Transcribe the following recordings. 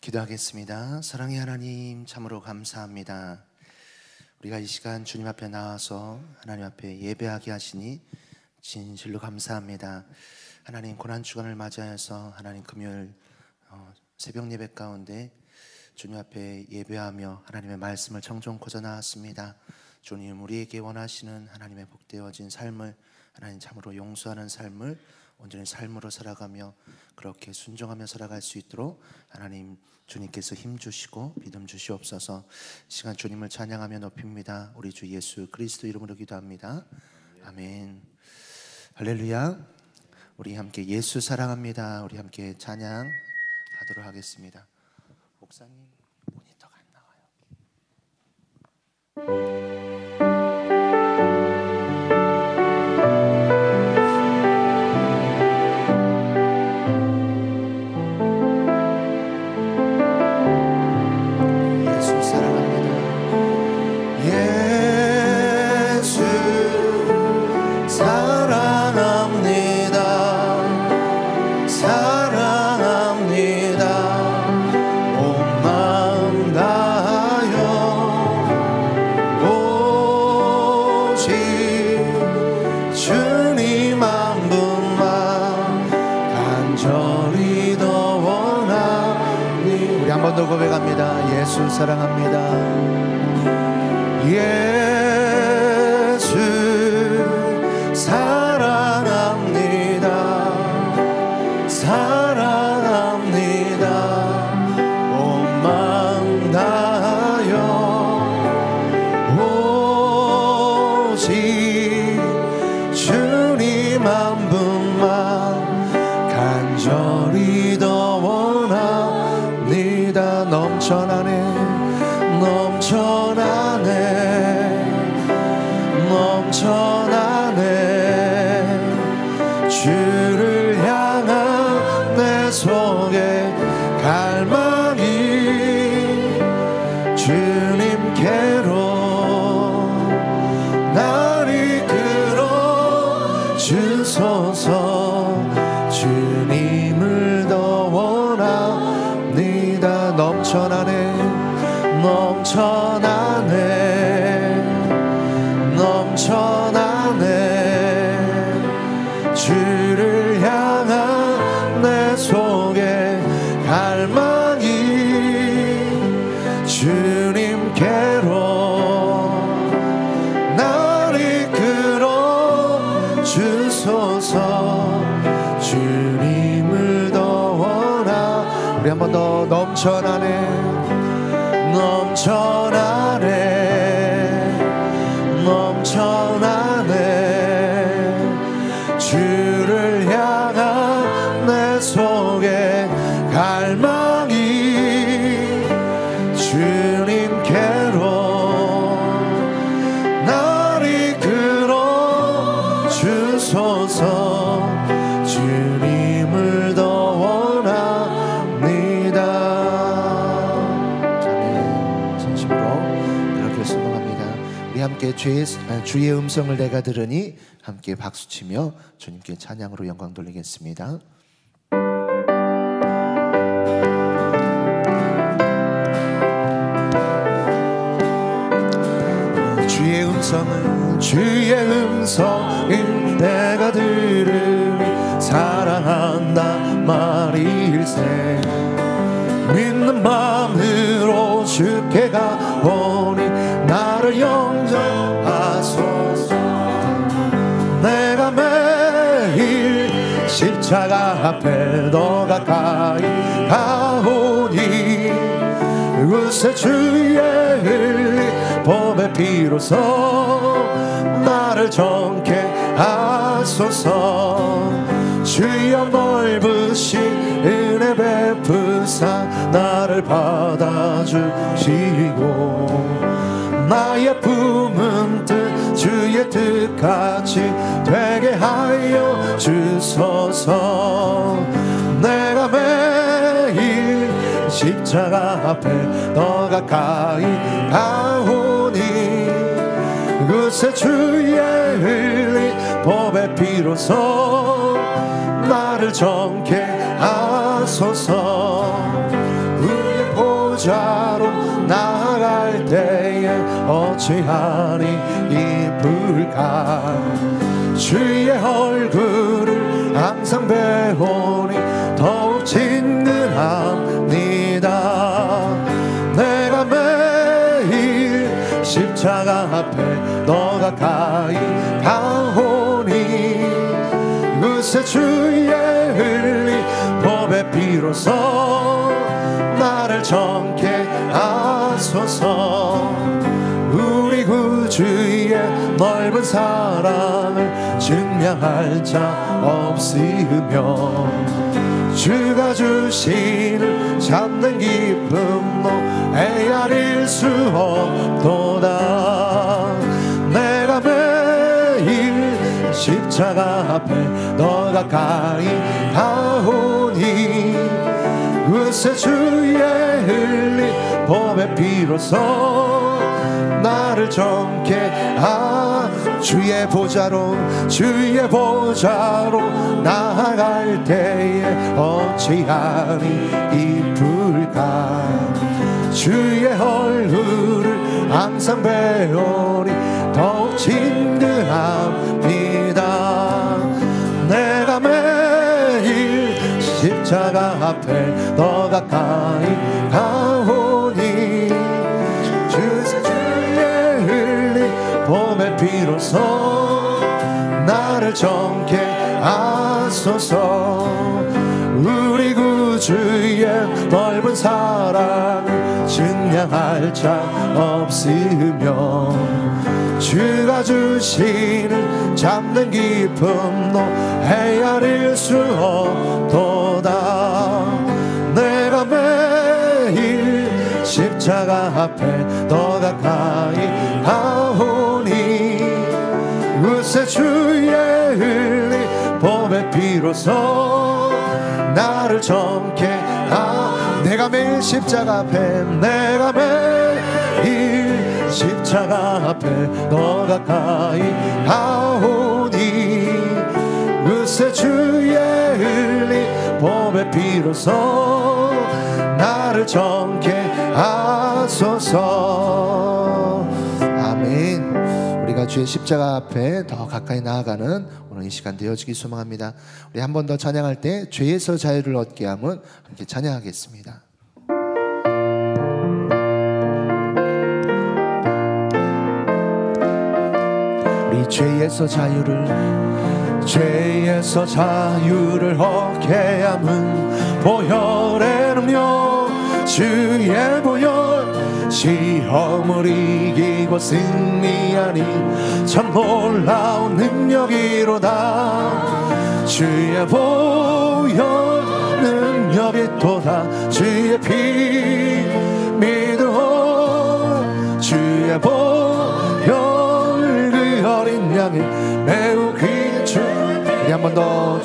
기도하겠습니다. 사랑의 하나님, 참으로 감사합니다. 우리가 이 시간 주님 앞에 나와서 하나님 앞에 예배하게 하시니 진실로 감사합니다. 하나님, 고난주간을 맞이해서 하나님 금요일 새벽 예배 가운데 주님 앞에 예배하며 하나님의 말씀을 청종코자 나왔습니다. 주님, 우리에게 원하시는 하나님의 복되어진 삶을, 하나님 참으로 용서하는 삶을 온전히 삶으로 살아가며 그렇게 순종하며 살아갈 수 있도록 하나님 주님께서 힘주시고 믿음 주시옵소서. 시간 주님을 찬양하며 높입니다. 우리 주 예수 그리스도 이름으로 기도합니다. 아멘. 할렐루야. 우리 함께 예수 사랑합니다. 우리 함께 찬양하도록 하겠습니다. 목사님 모니터가 안 나와요. 고백합니다. 예수 사랑합니다. 예수 사랑합니다. 사랑합니다. 온 마음 다하여 오직 주님 한 분만 간절히 더 원합니다. 넘쳐나네 넘쳐나네 넘쳐나네 주를 향한 내 속에 갈망이 주님께로 날 이끌어 주소서. 주님을 더 원합니다. 넘쳐나네 넘쳐나네 넘쳐나네 주를 향한 내 속에 갈망이 주님께로 날 이끌어 주소서. 주님을 더 원하. 우리 한 번 더 넘쳐나네 넘쳐나네 넘쳐나네 주를 향한 내 속에 갈망이 주님께로 날 이끌어 주소서. 주님을 더 함께 주의 음성을 내가 들으니 함께 박수치며 주님께 찬양으로 영광 돌리겠습니다. 주의 음성을 내가 들으니 사랑한다 말일세. 믿는 마음으로 주께 가오니 나를 영접하소서. 내가 매일 십자가 앞에 더 가까이 가오니 그새 주의 흘린 보배 피로써 나를 정케 하소서. 주여 넓으신 은혜 베푸사 나를 받아주시고 나의 품은 뜻 주의 뜻같이 되게 하여 주소서. 내가 매일 십자가 앞에 더 가까이 가오니 그새 주의 흘린 보배 피로써 나를 정케 하소서. 보좌로 나아갈 때에 어찌하리 이쁠까. 주의 얼굴을 항상 배우니 더욱 친근합니다. 내가 매일 십자가 앞에 더 가까이 가오니 그새 주의 흘린 보배 비로소 나를 정케 하소서. 우리 구주의 넓은 사랑을 증명할 자 없으며 주가 주시는 참된 기쁨도 헤아릴 수 없도다. 내가 매일 십자가 앞에 더 가까이 가오니 그새 주의 흘린 보배 비로소 나를 정케 주의 보좌로 나아갈 때에 어찌하리 이쁠까. 주의 얼굴을 항상 배우니 더욱 친근합니다. 내가 매일 십자가 앞에 더 가까이 가오니 주의 흘린 보배 비로소 나를 정케 하소서. 우리 구주의 넓은 사랑을 증명할 자 없으며 주가 주시는 참된 기쁨도 헤아릴 수 없도다. 내가 매일 십자가 앞에 더 가까이 가오니 그새 주의 흘린 보배 비로소 나를 정케 내가 매일 십자가 앞에 십자가 앞에 더 가까이 가오니 그새 주의 흘린 보배 비로소 나를 정케 하소서. 아멘. 우리가 주의 십자가 앞에 더 가까이 나아가는 오늘 이 시간 되어지기 소망합니다. 우리 한 번 더 찬양할 때 죄에서 자유를 얻게 함은 함께 찬양하겠습니다. 우리 죄에서 자유를 얻게 함은 보혈의 능력 주의 보혈 시험을 이기고 승리하니 참 놀라운 능력이로다. 주의 보혈 능력이 또다. 주의 피 믿어 주의 보혈 그 어린 양이 매우 귀중. 우리 한 번 더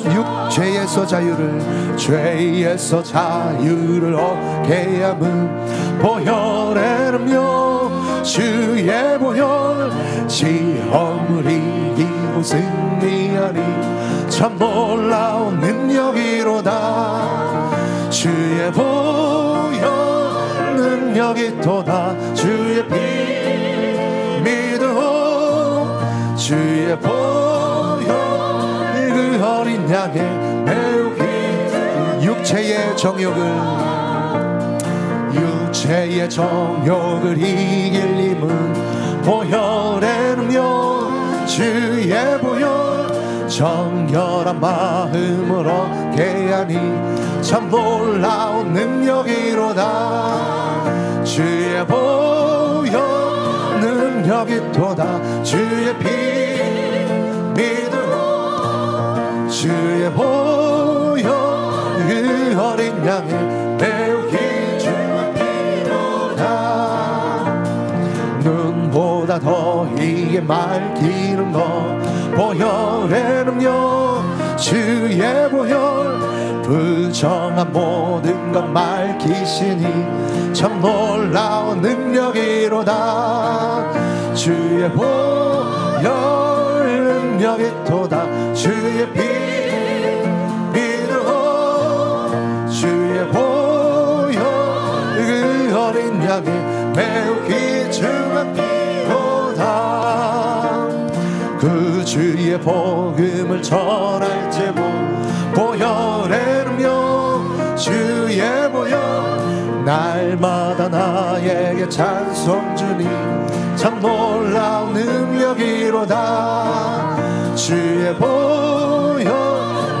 죄에서 자유를 얻게 함은 보혈의 능력 주의 보혈 시험을 이기고 승리하니 참 놀라운 능력이로다. 주의 보혈 능력이 또다. 주의 피 믿어 주의 보혈 그 어린 양의 매우 귀한 육체의 정욕을 이길 힘은 보혈의 능력 주의 보혈 정결한 마음을 얻게 하니 참 놀라운 능력이로다. 주의 보혈 능력이 또다. 주의 피 믿어 주의 보혈 그 어린 양의 매우 귀중한 피로다. 눈보다 더 이게 맑히는 것 보혈의 능력 주의 보혈 부정한 모든 것 맑히시니 참 놀라운 능력이로다. 주의 보혈 능력이 또다. 주의 피 믿어 주의 보혈 그 어린 향해 매우 귀중한 피로다. 그 주의 복음을 전할 제목 보혈에는요 주의 보혈 날마다 나에게 찬송 주니 참 놀라운 능력이로다. 주의 보혈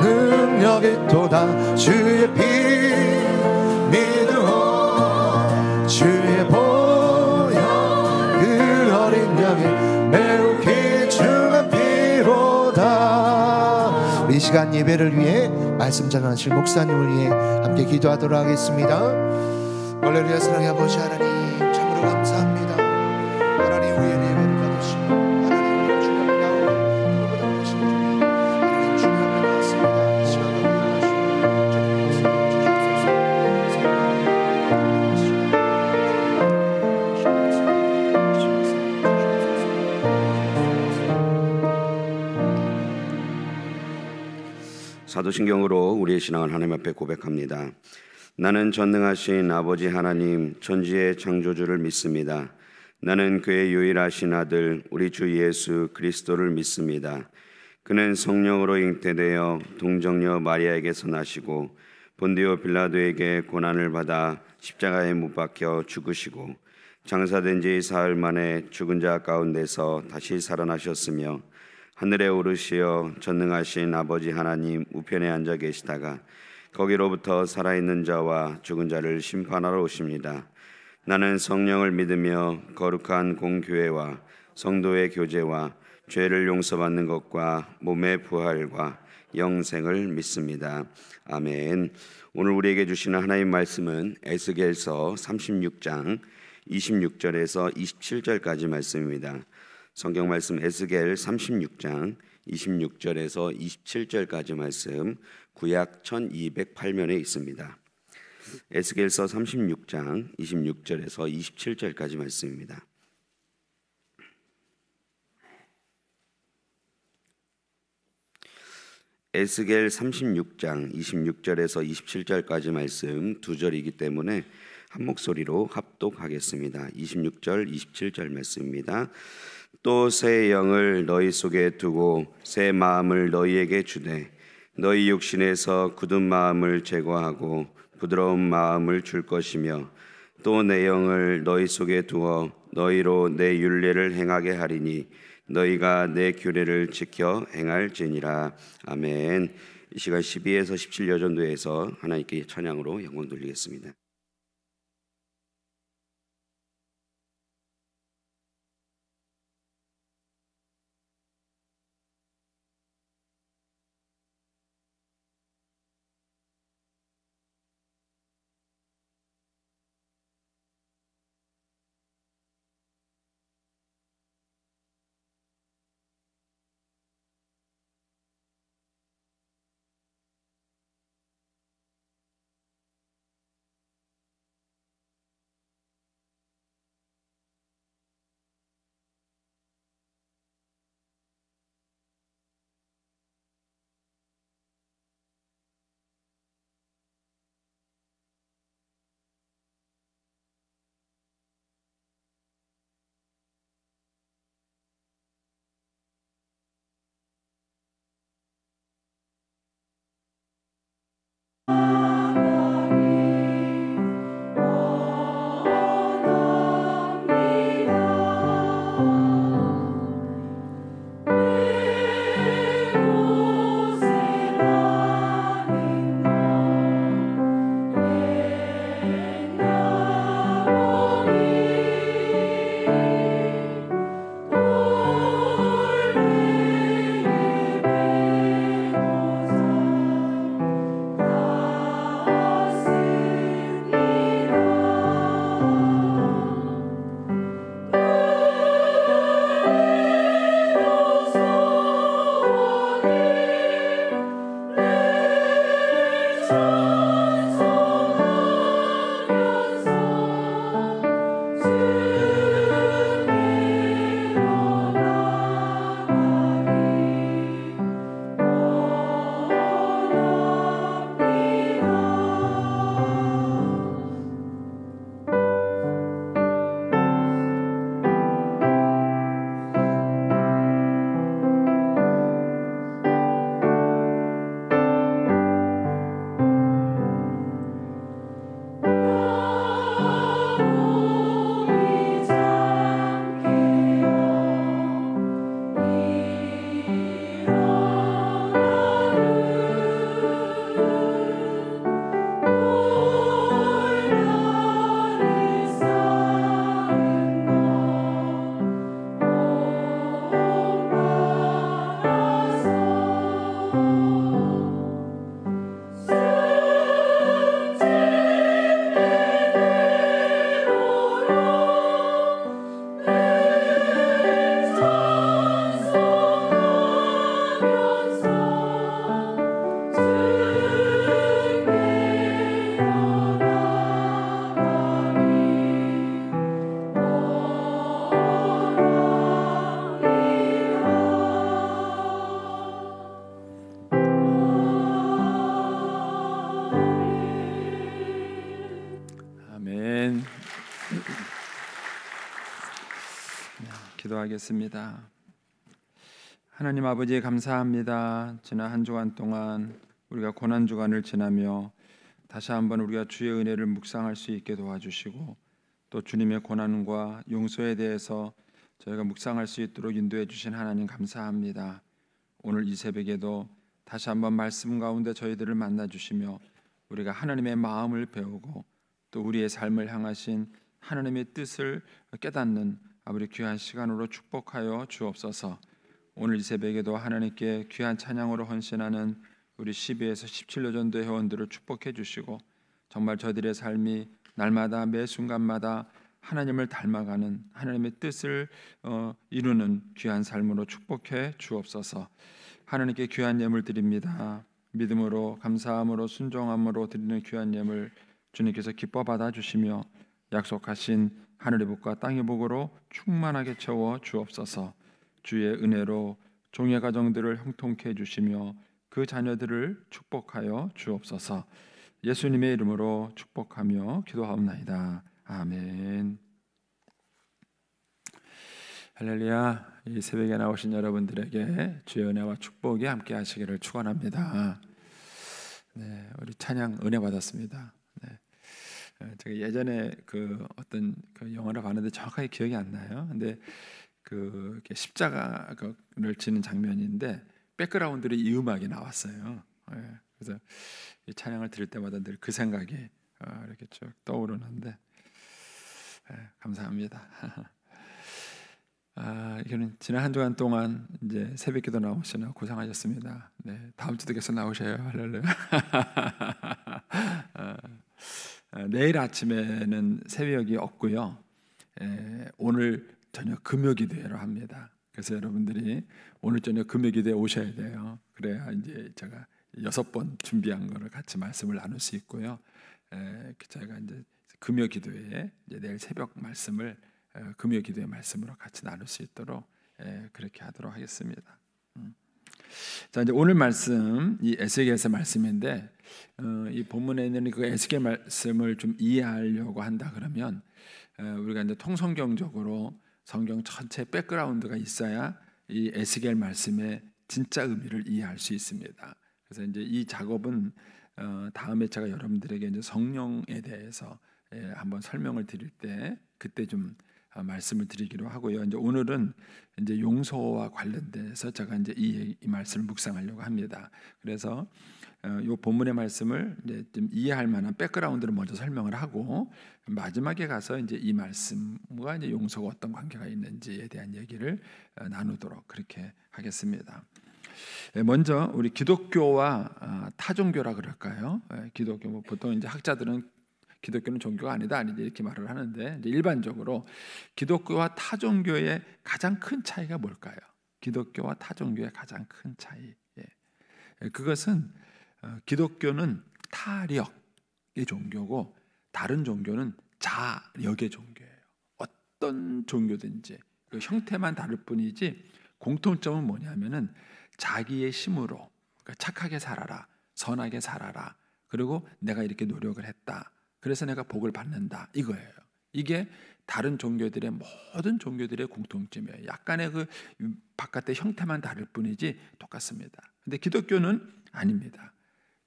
능력이 도다. 주의 피 믿으오. 주의 보혈 그 어린 양의 매우 귀중한 피로다. 우리 이 시간 예배를 위해 말씀 전하실 목사님을 위해 함께 기도하도록 하겠습니다. 할렐루야. 사랑의 아버지 하나님 참으로 감사합니다. 하나님 우리의 예배를 받으시고 하나님 우리가 주님 앞에 나오고 누구보다 크신 주님 하나님 주님 앞에 나왔습니다. 이 시간을 이용하시고 사도신경으로 우리의 신앙을 하나님 앞에 고백합니다. 나는 전능하신 아버지 하나님 천지의 창조주를 믿습니다. 나는 그의 유일하신 아들 우리 주 예수 그리스도를 믿습니다. 그는 성령으로 잉태되어 동정녀 마리아에게서 나시고 본디오 빌라도에게 고난을 받아 십자가에 못 박혀 죽으시고 장사된 지 사흘 만에 죽은 자 가운데서 다시 살아나셨으며 하늘에 오르시어 전능하신 아버지 하나님 우편에 앉아 계시다가 거기로부터 살아있는 자와 죽은 자를 심판하러 오십니다. 나는 성령을 믿으며 거룩한 공교회와 성도의 교제와 죄를 용서받는 것과 몸의 부활과 영생을 믿습니다. 아멘. 오늘 우리에게 주시는 하나님 말씀은 에스겔서 36장 26절에서 27절까지 말씀입니다. 성경 말씀 에스겔 36장 26절에서 27절까지 말씀 구약 1208면에 있습니다. 에스겔서 36장 26절에서 27절까지 말씀입니다. 에스겔 36장 26절에서 27절까지 말씀 두 절이기 때문에 한 목소리로 합독하겠습니다. 26절 27절 말씀입니다. 또 새 영을 너희 속에 두고 새 마음을 너희에게 주되 너희 육신에서 굳은 마음을 제거하고 부드러운 마음을 줄 것이며 또 내 영을 너희 속에 두어 너희로 내 율례를 행하게 하리니 너희가 내 규례를 지켜 행할지니라. 아멘. 이 시간 12에서 17여 전도에서 하나님께 찬양으로 영광 돌리겠습니다. 기도하겠습니다. 하나님 아버지 감사합니다. 지난 한 주간 동안 우리가 고난 주간을 지나며 다시 한번 우리가 주의 은혜를 묵상할 수 있게 도와주시고 또 주님의 고난과 용서에 대해서 저희가 묵상할 수 있도록 인도해 주신 하나님 감사합니다. 오늘 이 새벽에도 다시 한번 말씀 가운데 저희들을 만나 주시며 우리가 하나님의 마음을 배우고 또 우리의 삶을 향하신 하나님의 뜻을 깨닫는 아버지 귀한 시간으로 축복하여 주옵소서. 오늘 이 새벽에도 하나님께 귀한 찬양으로 헌신하는 우리 12에서 17여 전도 회원들을 축복해 주시고 정말 저들의 삶이 날마다 매 순간마다 하나님을 닮아가는 하나님의 뜻을 이루는 귀한 삶으로 축복해 주옵소서. 하나님께 귀한 예물 드립니다. 믿음으로 감사함으로 순종함으로 드리는 귀한 예물 주님께서 기뻐 받아 주시며 약속하신 하늘의 복과 땅의 복으로 충만하게 채워 주옵소서. 주의 은혜로 종의 가정들을 형통케 해주시며 그 자녀들을 축복하여 주옵소서. 예수님의 이름으로 축복하며 기도하옵나이다. 아멘. 할렐루야. 이 새벽에 나오신 여러분들에게 주의 은혜와 축복이 함께 하시기를 축원합니다. 네, 우리 찬양 은혜 받았습니다. 네. 제가 예전에 어떤 영화를 봤는데 정확하게 기억이 안 나요. 근데 십자가를 지는 장면인데 백그라운드로 이 음악이 나왔어요. 그래서 이 찬양을 들을 때마다 늘 그 생각이 이렇게 쭉 떠오르는데 감사합니다. 이거는 지난 한 주간 동안 이제 새벽기도 나오시나 고생하셨습니다. 네, 다음 주도 계속 나오셔요. 할렐루야. 내일 아침에는 새벽이 없고요. 오늘 저녁 금요기도회로 합니다. 그래서 여러분들이 오늘 저녁 금요기도회 오셔야 돼요. 그래야 이제 제가 6번 준비한 거를 같이 말씀을 나눌 수 있고요. 제가 이제 금요기도회에 이제 내일 새벽 말씀을 금요기도회 말씀으로 같이 나눌 수 있도록 그렇게 하도록 하겠습니다. 자, 이제 오늘 말씀 이 에스겔서 말씀인데 이 본문에 있는 그 에스겔 말씀을 좀 이해하려고 한다 그러면 우리가 이제 통성경적으로 성경 전체 백그라운드가 있어야 이 에스겔 말씀의 진짜 의미를 이해할 수 있습니다. 그래서 이제 이 작업은 다음에 제가 여러분들에게 이제 성령에 대해서 한번 설명을 드릴 때 그때 좀 말씀을 드리기로 하고요. 이제 오늘은 이제 용서와 관련돼서 제가 이제 이 말씀을 묵상하려고 합니다. 그래서 이 본문의 말씀을 이제 좀 이해할 만한 백그라운드를 먼저 설명을 하고 마지막에 가서 이제 이 말씀과 이제 용서가 어떤 관계가 있는지에 대한 얘기를 나누도록 그렇게 하겠습니다. 먼저 우리 기독교와 타종교라 그럴까요? 기독교 보통 이제 학자들은 기독교는 종교가 아니다 이렇게 말을 하는데 이제 일반적으로 기독교와 타종교의 가장 큰 차이가 뭘까요? 기독교와 타종교의 가장 큰 차이. 그것은 기독교는 타력의 종교고 다른 종교는 자력의 종교예요. 어떤 종교든지 그 형태만 다를 뿐이지 공통점은 뭐냐면은 자기의 힘으로 그러니까 착하게 살아라, 선하게 살아라. 그리고 내가 이렇게 노력을 했다. 그래서 내가 복을 받는다. 이거예요. 이게 다른 종교들의 모든 종교들의 공통점이에요. 약간의 그 바깥의 형태만 다를 뿐이지 똑같습니다. 근데 기독교는 아닙니다.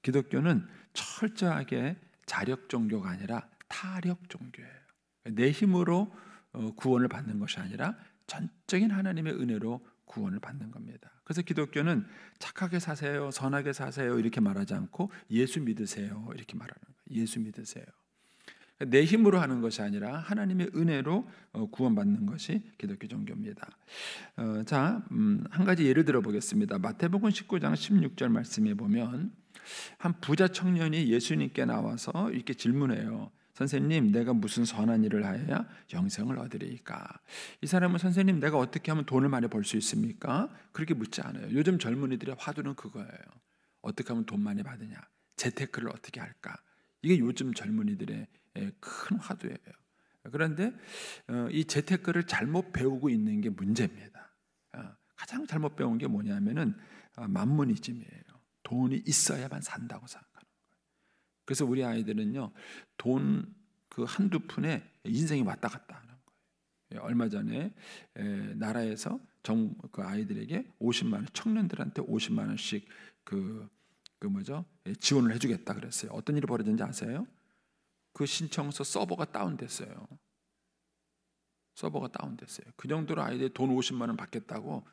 기독교는 철저하게 자력 종교가 아니라 타력 종교예요. 내 힘으로 구원을 받는 것이 아니라 전적인 하나님의 은혜로 구원을 받는 겁니다. 그래서 기독교는 착하게 사세요, 선하게 사세요 이렇게 말하지 않고 예수 믿으세요 이렇게 말하는 거예요. 예수 믿으세요. 내 힘으로 하는 것이 아니라 하나님의 은혜로 구원받는 것이 기독교 종교입니다. 한 가지 예를 들어보겠습니다. 마태복음 19장 16절 말씀에 보면 한 부자 청년이 예수님께 나와서 이렇게 질문해요. 선생님, 내가 무슨 선한 일을 하여야 영생을 얻으리까? 이 사람은 선생님, 내가 어떻게 하면 돈을 많이 벌 수 있습니까? 그렇게 묻지 않아요. 요즘 젊은이들의 화두는 그거예요. 어떻게 하면 돈 많이 받으냐? 재테크를 어떻게 할까? 이게 요즘 젊은이들의 큰 화두예요. 그런데 이 재테크를 잘못 배우고 있는 게 문제입니다. 가장 잘못 배운 게 뭐냐면은 만문이즘이에요. 돈이 있어야만 산다고 생각하는 거예요. 그래서 우리 아이들은요, 돈 그 한두 푼에 인생이 왔다 갔다 하는 거예요. 얼마 전에 나라에서 그 아이들에게 50만 원, 청년들한테 50만 원씩 지원을 해주겠다 그랬어요. 어떤 일이 벌어졌는지 아세요? 그 신청서 서버가 다운됐어요. 서버가 다운됐어요. 그 정도로 아이들이 돈 50만 원 받겠다고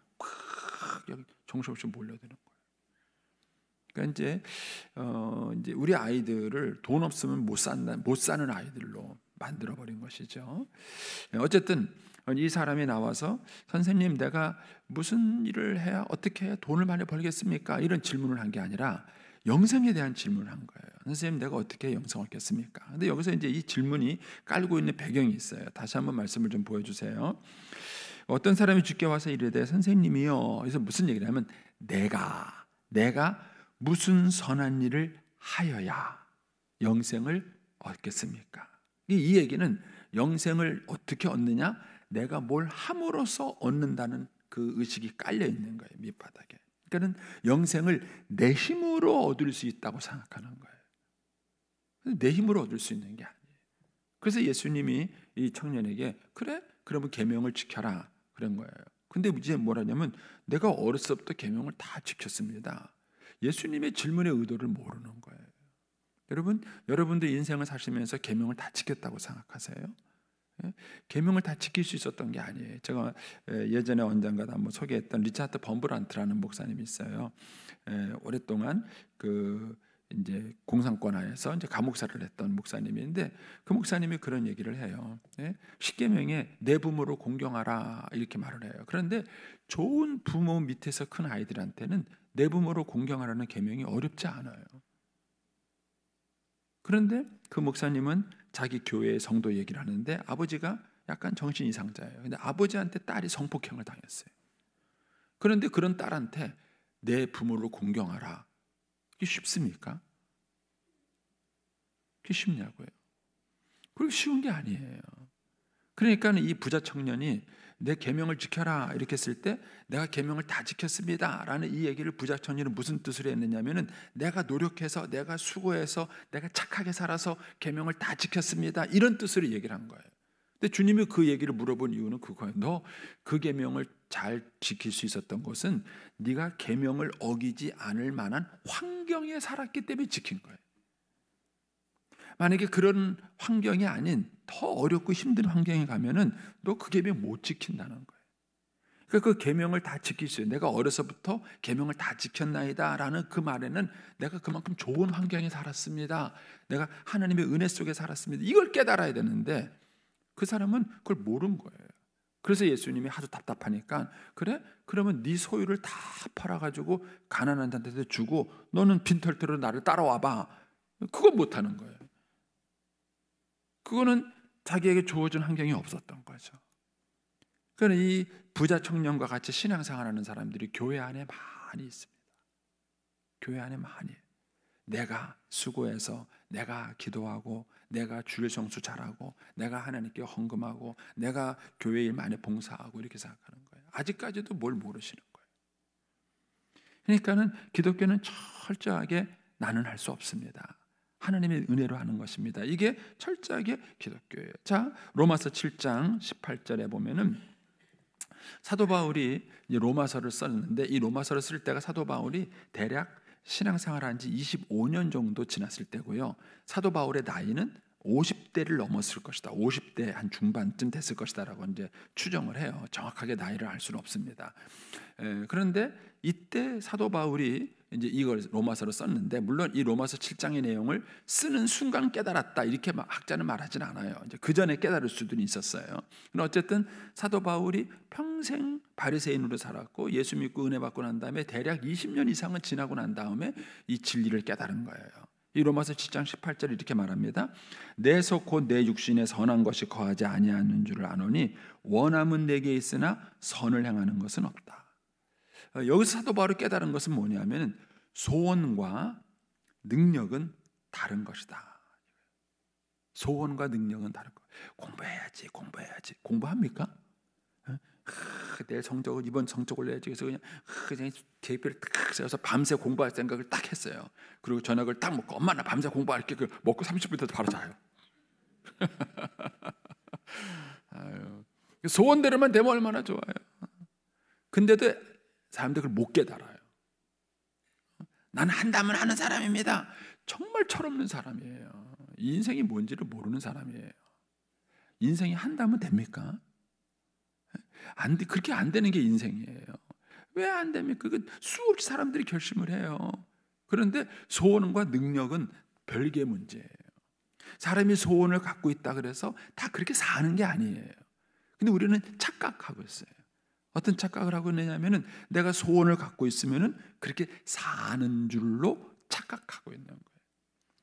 여기 정신없이 몰려드는 거예요. 그러니까 이제 우리 아이들을 돈 없으면 못 사는 아이들로 만들어 버린 것이죠. 어쨌든 이 사람이 나와서 선생님, 내가 무슨 일을 해야 어떻게 해야 돈을 많이 벌겠습니까? 이런 질문을 한 게 아니라 영생에 대한 질문을 한 거예요. 선생님, 내가 어떻게 영생을 얻겠습니까? 근데 여기서 이제 이 질문이 깔고 있는 배경이 있어요. 다시 한번 말씀을 좀 보여주세요. 어떤 사람이 주께 와서 이르되 선생님이요. 그래서 무슨 얘기를 하면 내가 무슨 선한 일을 하여야 영생을 얻겠습니까? 이 얘기는 영생을 어떻게 얻느냐? 내가 뭘 함으로써 얻는다는 그 의식이 깔려 있는 거예요, 밑바닥에. 그러니까 영생을 내 힘으로 얻을 수 있다고 생각하는 거예요. 내 힘으로 얻을 수 있는 게 아니에요. 그래서 예수님이 이 청년에게 그래? 그러면 계명을 지켜라 그런 거예요. 근데 이제 뭐라냐면 내가 어렸을 때부터 계명을 다 지켰습니다. 예수님의 질문의 의도를 모르는 거예요. 여러분도 인생을 사시면서 계명을 다 지켰다고 생각하세요? 계명을 다 지킬 수 있었던 게 아니에요. 제가 예전에 언젠가 한번 소개했던 리차드 범브란트라는 목사님이 있어요. 오랫동안 이제 공산권하에서 이제 감옥살이를 했던 목사님인데 그 목사님이 그런 얘기를 해요. 십계명에 내 부모를 공경하라 이렇게 말을 해요. 그런데 좋은 부모 밑에서 큰 아이들한테는 내 부모를 공경하라는 계명이 어렵지 않아요. 그런데 그 목사님은 자기 교회의 성도 얘기를 하는데 아버지가 약간 정신 이상자예요. 근데 아버지한테 딸이 성폭행을 당했어요. 그런데 그런 딸한테 내 부모를 공경하라. 그게 쉽습니까? 그게 쉽냐고요. 그게 쉬운 게 아니에요. 그러니까 이 부자 청년이 내 계명을 지켜라 이렇게 했을 때 내가 계명을 다 지켰습니다 라는 이 얘기를 부자 청년은 무슨 뜻으로 했느냐면은 내가 노력해서 내가 수고해서 내가 착하게 살아서 계명을 다 지켰습니다 이런 뜻으로 얘기를 한 거예요. 근데 주님이 그 얘기를 물어본 이유는 그거예요. 너 그 계명을 잘 지킬 수 있었던 것은 네가 계명을 어기지 않을 만한 환경에 살았기 때문에 지킨 거예요. 만약에 그런 환경이 아닌 더 어렵고 힘든 환경에 가면은 너 그 계명 못 지킨다는 거예요. 그러니까 그 계명을 다 지킬 수 있어요. 내가 어려서부터 계명을 다 지켰나이다라는 그 말에는 내가 그만큼 좋은 환경에 살았습니다. 내가 하나님의 은혜 속에 살았습니다. 이걸 깨달아야 되는데 그 사람은 그걸 모른 거예요. 그래서 예수님이 하도 답답하니까 그래? 그러면 네 소유를 다 팔아가지고 가난한 자한테 주고 너는 빈털터로 나를 따라와봐. 그건 못하는 거예요. 그거는 자기에게 주어진 환경이 없었던 거죠. 그러니까 이 부자 청년과 같이 신앙생활하는 사람들이 교회 안에 많이 있습니다. 교회 안에 많이. 내가 수고해서 내가 기도하고 내가 주일 성수 잘하고 내가 하나님께 헌금하고 내가 교회 일 많이 봉사하고 이렇게 생각하는 거예요. 아직까지도 뭘 모르시는 거예요. 그러니까는 기독교는 철저하게 나는 할 수 없습니다. 하나님의 은혜로 하는 것입니다. 이게 철저하게 기독교예요. 자, 로마서 7장 18절에 보면은 사도 바울이 로마서를 썼는데 이 로마서를 쓸 때가 사도 바울이 대략 신앙생활한 지 25년 정도 지났을 때고요. 사도 바울의 나이는 50대를 넘었을 것이다. 50대 한 중반쯤 됐을 것이다라고 이제 추정을 해요. 정확하게 나이를 알 수는 없습니다. 그런데 이때 사도 바울이 이제 이걸 로마서로 썼는데 물론 이 로마서 7장의 내용을 쓰는 순간 깨달았다 이렇게 학자는 말하진 않아요. 이제 그 전에 깨달을 수도 있었어요. 근데 어쨌든 사도 바울이 평생 바리새인으로 살았고 예수 믿고 은혜 받고 난 다음에 대략 20년 이상은 지나고 난 다음에 이 진리를 깨달은 거예요. 이 로마서 7장 18절 이렇게 말합니다. 내 속 곧 내 육신에 선한 것이 거하지 아니하는 줄을 아노니 원함은 내게 있으나 선을 행하는 것은 없다. 여기서 사도 바울이 깨달은 것은 뭐냐면 소원과 능력은 다른 것이다. 소원과 능력은 다른 것. 공부해야지. 공부합니까? 내일 성적을 이번 성적 올려야지. 그래서 그냥 계획표를 딱 세워서 밤새 공부할 생각을 딱 했어요. 그리고 저녁을 딱 먹고 엄마 나 밤새 공부할게. 먹고 30분 있다 바로 자요. 아유, 소원대로만 되면 얼마나 좋아요. 근데도 사람들 그걸 못 깨달아요. 나는 한다면 하는 사람입니다. 정말 철없는 사람이에요. 이 인생이 뭔지를 모르는 사람이에요. 인생이 한다면 됩니까? 그렇게 안 되는 게 인생이에요. 왜 안 됩니까? 수없이 사람들이 결심을 해요. 그런데 소원과 능력은 별개의 문제예요. 사람이 소원을 갖고 있다 그래서 다 그렇게 사는 게 아니에요. 근데 우리는 착각하고 있어요. 어떤 착각을 하고 있느냐면은 내가 소원을 갖고 있으면은 그렇게 사는 줄로 착각하고 있는 거예요.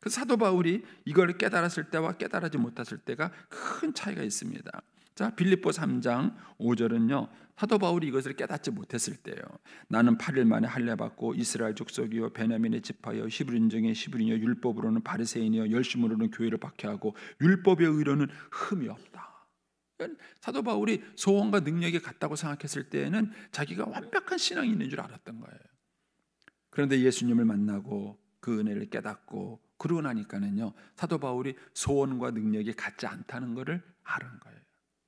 그 사도 바울이 이걸 깨달았을 때와 깨달지 못했을 때가 큰 차이가 있습니다. 자, 빌립보 3장 5절은요. 사도 바울이 이것을 깨닫지 못했을 때요. 나는 8일 만에 할례 받고 이스라엘 족속이요 베냐민의 지파여 히브리인 중에 히브리여 율법으로는 바리새인이여 열심으로는 교회를 박해하고 율법의 의로는 흠이 없다. 사도 바울이 소원과 능력이 같다고 생각했을 때에는 자기가 완벽한 신앙이 있는 줄 알았던 거예요. 그런데 예수님을 만나고 그 은혜를 깨닫고 그러고 나니까는요, 사도 바울이 소원과 능력이 같지 않다는 것을 아는 거예요.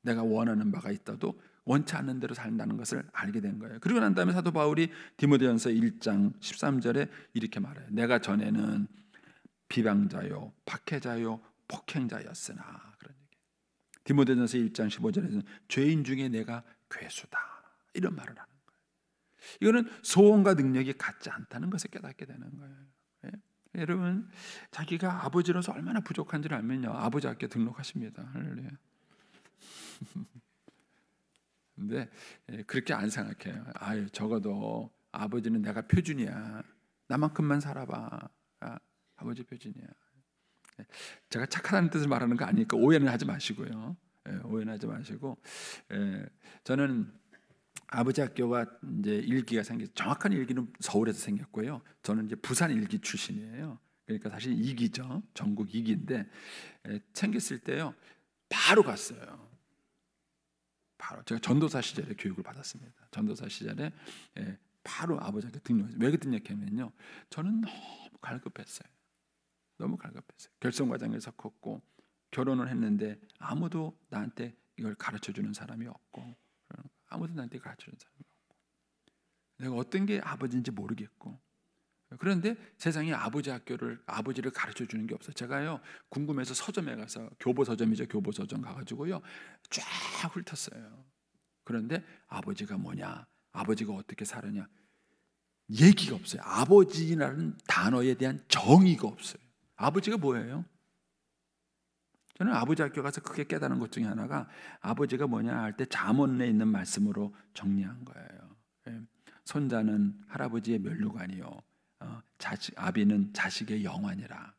내가 원하는 바가 있어도 원치 않는 대로 산다는 것을 알게 된 거예요. 그리고 난 다음에 사도 바울이 디모데전서 1장 13절에 이렇게 말해요. 내가 전에는 비방자요 박해자요 폭행자였으나, 그런 얘기. 디모데전서 1장 15절에서는 죄인 중에 내가 괴수다, 이런 말을 하는 거예요. 이거는 소원과 능력이 같지 않다는 것을 깨닫게 되는 거예요. 예? 여러분, 자기가 아버지로서 얼마나 부족한지를 알면요, 아버지 학교 등록하십니다. 할렐루야. 근데 그렇게 안 생각해요. 아유, 적어도 아버지는 내가 표준이야. 나만큼만 살아봐. 아버지 표준이야. 제가 착하다는 뜻을 말하는 거 아니니까 오해는 하지 마시고요. 오해는 하지 마시고, 저는 아버지 학교가 이제 일기가 정확한 일기는 서울에서 생겼고요. 저는 이제 부산 일기 출신이에요. 그러니까 사실 2기죠. 전국 2기인데 생겼을 때요, 바로 갔어요. 바로 제가 전도사 시절에 교육을 받았습니다. 전도사 시절에 바로 아버지한테 등록했어요. 왜 등록했냐면요, 저는 너무 갈급했어요. 너무 갈급했어요. 결혼 과정에서 컸고 결혼을 했는데 아무도 나한테 이걸 가르쳐주는 사람이 없고, 아무도 나한테 가르쳐주는 사람이 없고, 내가 어떤 게 아버지인지 모르겠고, 그런데 세상에 아버지를 가르쳐주는 게 없어요. 제가요, 궁금해서 서점에 가서 교보서점이죠. 교보서점 가가지고요 쫙 훑었어요. 그런데 아버지가 뭐냐, 아버지가 어떻게 살았냐, 얘기가 없어요. 아버지라는 단어에 대한 정의가 없어요. 아버지가 뭐예요? 저는 아버지 학교 가서 크게 깨달은 것 중에 하나가, 아버지가 뭐냐 할 때 잠언에 있는 말씀으로 정리한 거예요. 손자는 할아버지의 면류관이요, 아비는 자식의 영환이라.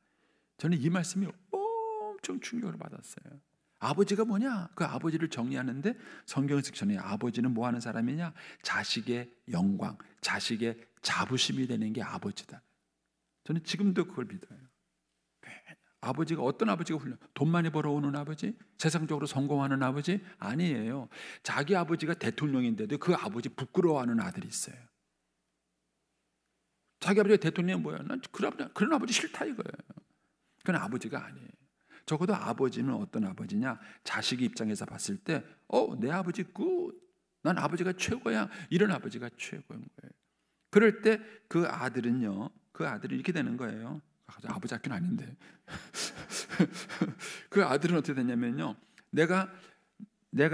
저는 이 말씀이 엄청 충격을 받았어요. 아버지가 뭐냐? 그 아버지를 정리하는데 성경 섹션에 아버지는 뭐 하는 사람이냐? 자식의 영광, 자식의 자부심이 되는 게 아버지다. 저는 지금도 그걸 믿어요. 아버지가 어떤 아버지가 돈 많이 벌어오는 아버지? 세상적으로 성공하는 아버지? 아니에요. 자기 아버지가 대통령인데도 그 아버지 부끄러워하는 아들이 있어요. 자기 아버지가 대통령이 뭐야? 난 그런 아버지 싫다 이거예요. 그건 아버지가 아니에요. 적어도 아버지는 어떤 아버지냐? 자식의 입장에서 봤을 때 내 아버지 굿, 난 아버지가 최고야, 이런 아버지가 최고인 거예요. 그럴 때 그 아들이 이렇게 되는 거예요. 아버지 학교는 아닌데 그 아들은 어떻게 되냐면요, 내가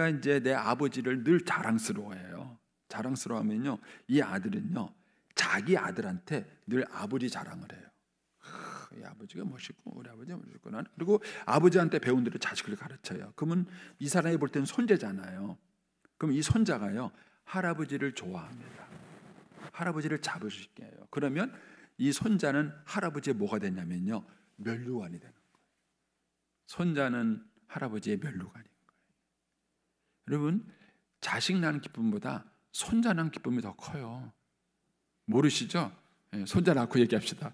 이제 내 아버지를 늘 자랑스러워해요. 자랑스러워하면요, 이 아들은요 자기 아들한테 늘 아버지 자랑을 해요. 이 아버지가 멋있고 우리 아버지가 멋있고, 그리고 아버지한테 배운 대로 자식을 가르쳐요. 그러면 이 사람이 볼 때는 손자잖아요. 그럼 이 손자가요 할아버지를 좋아합니다. 할아버지를 잡으실게 해요. 그러면 이 손자는 할아버지의 뭐가 되냐면요, 면류관이 되는 거예요. 손자는 할아버지의 면류관인 거예요. 여러분, 자식 낳는 기쁨보다 손자 낳는 기쁨이 더 커요. 모르시죠? 손자 낳고 얘기합시다.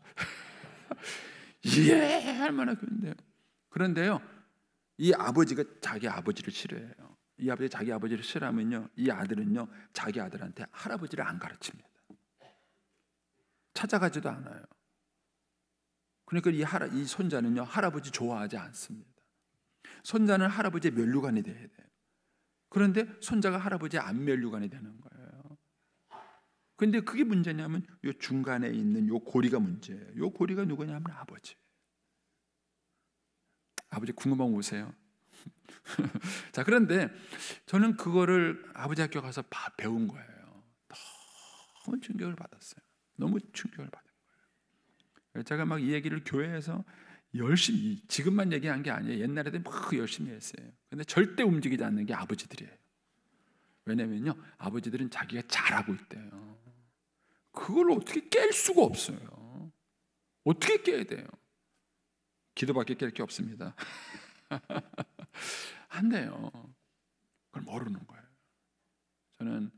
예, 얼마나 그런데요. 그런데요, 이 아버지가 자기 아버지를 싫어해요. 이 아버지 자기 아버지를 싫어하면요, 이 아들은요 자기 아들한테 할아버지를 안 가르칩니다. 찾아가지도 않아요. 그러니까 이 손자는요 할아버지 좋아하지 않습니다. 손자는 할아버지의 면류관이 돼야 돼요. 그런데 손자가 할아버지의 안면류관이 되는 거예요. 그런데 그게 문제냐면 요 중간에 있는 요 고리가 문제예요. 요 고리가 누구냐면 아버지. 아버지 궁금한 거 오세요. 자, 그런데 저는 그거를 아버지 학교 가서 배운 거예요. 너무 충격을 받았어요. 너무 충격을 받은 거예요. 제가 막 이 얘기를 교회에서 열심히, 지금만 얘기한 게 아니에요. 옛날에도 막 열심히 했어요. 근데 절대 움직이지 않는 게 아버지들이에요. 왜냐면요, 아버지들은 자기가 잘하고 있대요. 그걸 어떻게 깰 수가 없어요. 어떻게 깨야 돼요? 기도밖에 깰 게 없습니다. 안 돼요. 그걸 모르는 거예요. 저는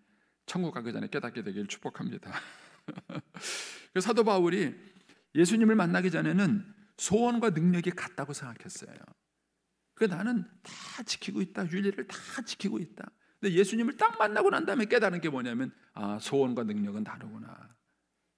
천국 가기 전에 깨닫게 되길 축복합니다. 사도 바울이 예수님을 만나기 전에는 소원과 능력이 같다고 생각했어요. 나는 다 지키고 있다, 윤리를 다 지키고 있다. 근데 예수님을 딱 만나고 난 다음에 깨달은 게 뭐냐면, 아, 소원과 능력은 다르구나.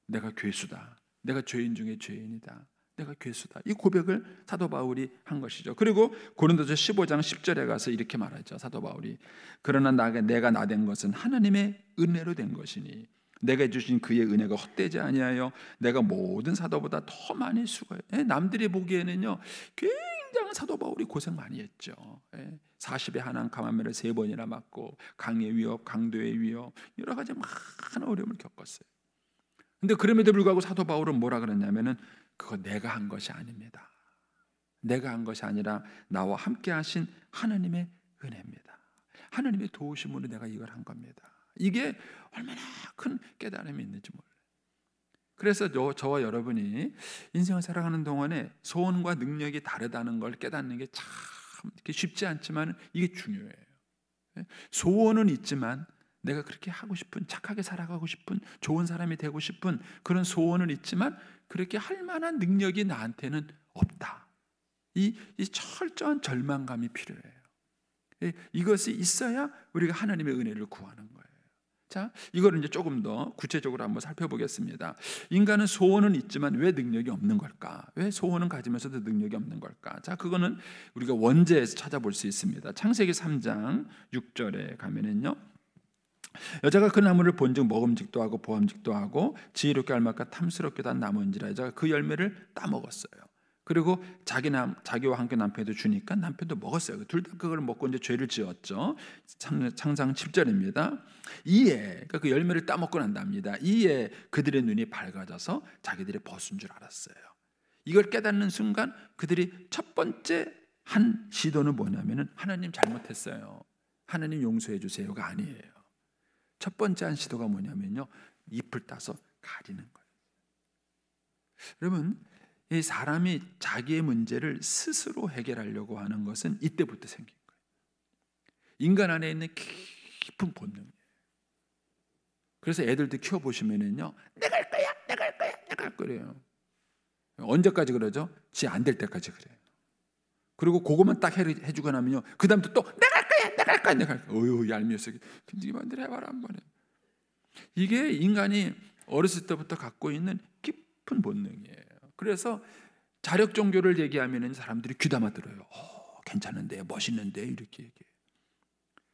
내가 괴수다. 내가 죄인 중에 죄인이다. 내가 괴수다. 이 고백을 사도 바울이 한 것이죠. 그리고 고린도서 15장 10절에 가서 이렇게 말하죠. 사도 바울이, 그러나 내가 나된 것은 하나님의 은혜로 된 것이니 내가 주신 그의 은혜가 헛되지 아니하여 내가 모든 사도보다 더 많이 수고해. 남들이 보기에는요, 굉장히 사도 바울이 고생 많이 했죠. 40에 한한 감암매를 3번이나 맞고 강의 위협, 강도의 위협, 여러 가지 많은 어려움을 겪었어요. 근데 그럼에도 불구하고 사도 바울은 뭐라 그랬냐면은, 그거 내가 한 것이 아닙니다. 내가 한 것이 아니라 나와 함께 하신 하나님의 은혜입니다. 하나님의 도우심으로 내가 이걸 한 겁니다. 이게 얼마나 큰 깨달음이 있는지 몰라요. 그래서 저와 여러분이 인생을 살아가는 동안에 소원과 능력이 다르다는 걸 깨닫는 게 참 쉽지 않지만 이게 중요해요. 소원은 있지만 내가 그렇게 하고 싶은, 착하게 살아가고 싶은, 좋은 사람이 되고 싶은 그런 소원은 있지만 그렇게 할 만한 능력이 나한테는 없다. 이 철저한 절망감이 필요해요. 이것이 있어야 우리가 하나님의 은혜를 구하는 거예요. 자, 이거를 이제 조금 더 구체적으로 한번 살펴보겠습니다. 인간은 소원은 있지만 왜 능력이 없는 걸까? 왜 소원은 가지면서도 능력이 없는 걸까? 자, 그거는 우리가 원제에서 찾아볼 수 있습니다. 창세기 3장 6절에 가면은요, 여자가 그 나무를 본즉 먹음직도 하고 보암직도 하고 지혜롭게 알맞고 탐스럽게도 한 나무인지라 여자가 그 열매를 따먹었어요. 그리고 자기와 함께 남편도 주니까 남편도 먹었어요. 둘 다 그걸 먹고 이제 죄를 지었죠. 창상 7절입니다. 이에, 그러니까 그 열매를 따먹고 난답니다. 이에 그들의 눈이 밝아져서 자기들의 벗은 줄 알았어요. 이걸 깨닫는 순간 그들이 첫 번째 한 시도는 뭐냐면은, 하나님 잘못했어요, 하나님 용서해 주세요가 아니에요. 첫 번째 한 시도가 뭐냐면요, 잎을 따서 가리는 거예요. 여러분, 이 사람이 자기의 문제를 스스로 해결하려고 하는 것은 이때부터 생긴 거예요. 인간 안에 있는 깊은 본능이에요. 그래서 애들도 키워보시면은요, 내가 할 거야, 내가 할 거야, 내가 할 거래요. 언제까지 그러죠? 지 안 될 때까지 그래요. 그리고 그것만 딱 해주고 나면요, 그 다음부터 또 내가 할 거야, 내가 할 거야, 내가 할 거야. 어휴, 얄미워서 네가 만들어 해봐라 한번에. 이게 인간이 어렸을 때부터 갖고 있는 깊은 본능이에요. 그래서 자력 종교를 얘기하면 사람들이 귀담아 들어요. 괜찮은데, 멋있는데 이렇게 얘기해요.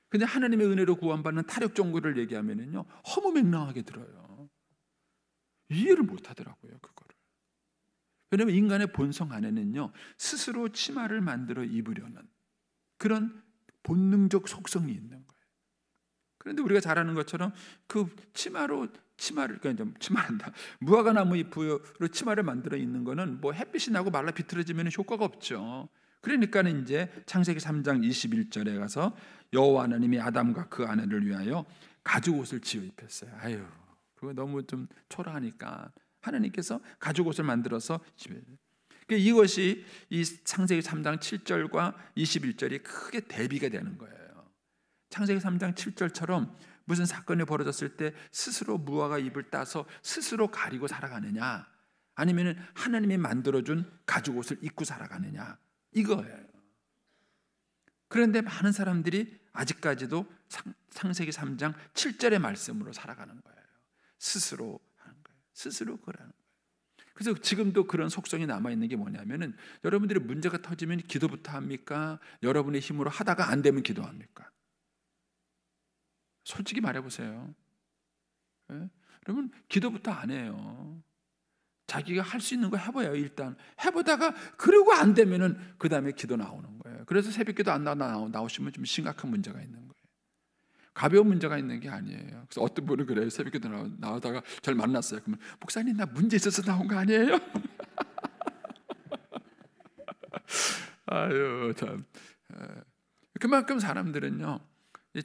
근데 하나님의 은혜로 구원받는 타력 종교를 얘기하면요, 허무맹랑하게 들어요. 이해를 못 하더라고요, 그거를. 왜냐하면 인간의 본성 안에는요, 스스로 치마를 만들어 입으려는 그런 본능적 속성이 있는 거예요. 그런데 우리가 잘 아는 것처럼 그 무화과 나무 잎으로 치마를 만들어 있는 거는 뭐 햇빛이 나고 말라 비틀어지면 효과가 없죠. 그러니까 이제 창세기 3장 21절에 가서 여호와 하나님이 아담과 그 아내를 위하여 가죽 옷을 지어 입혔어요. 아유, 그거 너무 좀 초라하니까 하나님께서 가죽 옷을 만들어서 입혀요. 이것이 이 창세기 3장 7절과 21절이 크게 대비가 되는 거예요. 창세기 3장 7절처럼 무슨 사건이 벌어졌을 때 스스로 무화과 잎을 따서 스스로 가리고 살아가느냐, 아니면 하나님이 만들어준 가죽 옷을 입고 살아가느냐, 이거예요. 그런데 많은 사람들이 아직까지도 창세기 3장 7절의 말씀으로 살아가는 거예요. 스스로 하는 거예요. 스스로 그러는 거예요. 그래서 지금도 그런 속성이 남아있는 게 뭐냐면은, 여러분들이 문제가 터지면 기도부터 합니까? 여러분의 힘으로 하다가 안 되면 기도합니까? 솔직히 말해보세요. 예? 여러분 기도부터 안 해요. 자기가 할 수 있는 거 해봐요. 일단 해보다가 그러고 안 되면은 그 다음에 기도 나오는 거예요. 그래서 새벽기도 안 나오시면 좀 심각한 문제가 있는 거예요. 가벼운 문제가 있는 게 아니에요. 그래서 어떤 분은 그래요. 새벽기도 나오다가 저를 만났어요. 그러면 목사님 나 문제 있어서 나온 거 아니에요? 아유 참. 그만큼 사람들은요